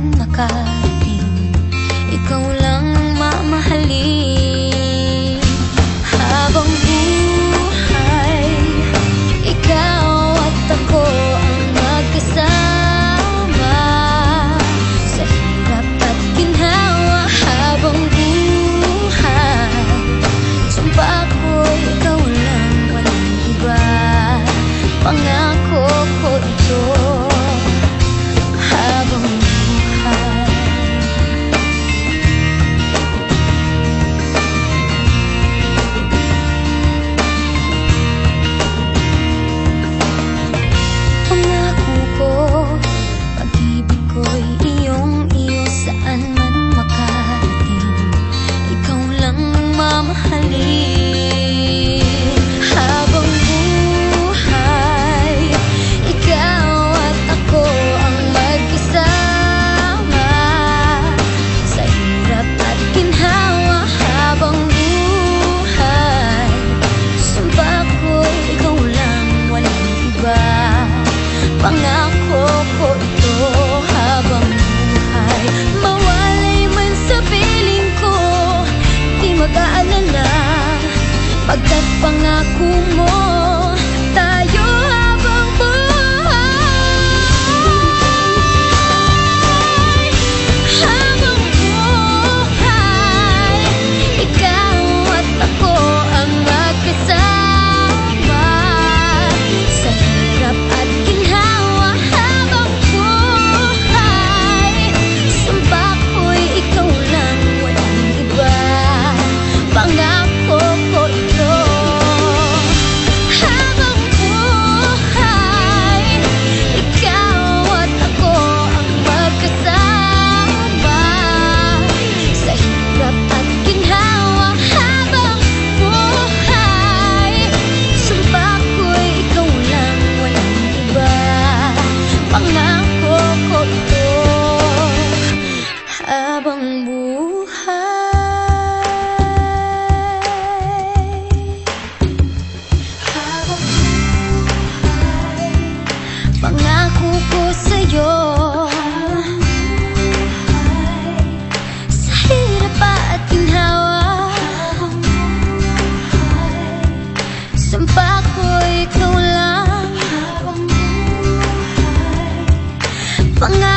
man makarating, ikaw lang mamahalin. Habang buhay, ikaw at ako ang magkasama sa hirap at ginhawa. Habang buhay, sumpa ko'y ikaw lang, walang iba. Pangako ko ito. Habang buhay, pangako ko, pag-ibig ko'y iyong-iyo, saan man makarating, ikaw lang mamahalin. Habang buhay, ikaw at ako ang magkasama sa hirap at ginhawa. Habang buhay, sumpa ko'y ikaw lang, walang iba. Pangako ko ito. Habang buhay, mawalay man sa piling ko, di mag-aalala, pagkat pangako mo tayo. Habang buhay, habang buhay, ikaw at ako ang magkasama sa hirap at ginhawa. Habang buhay, sumpa ko'y ikaw lang, walang iba. Pangako ko ito. Habang buhay, ikaw at ako ang magkasama sa hirap at ginhawa. Habang buhay, sumpa ko'y ikaw lang, walang iba. Pangako ko ito. Habang pangako ko sa'yo, sa hirap at ginhawa, sumpa ko'y ikaw lang. Pangako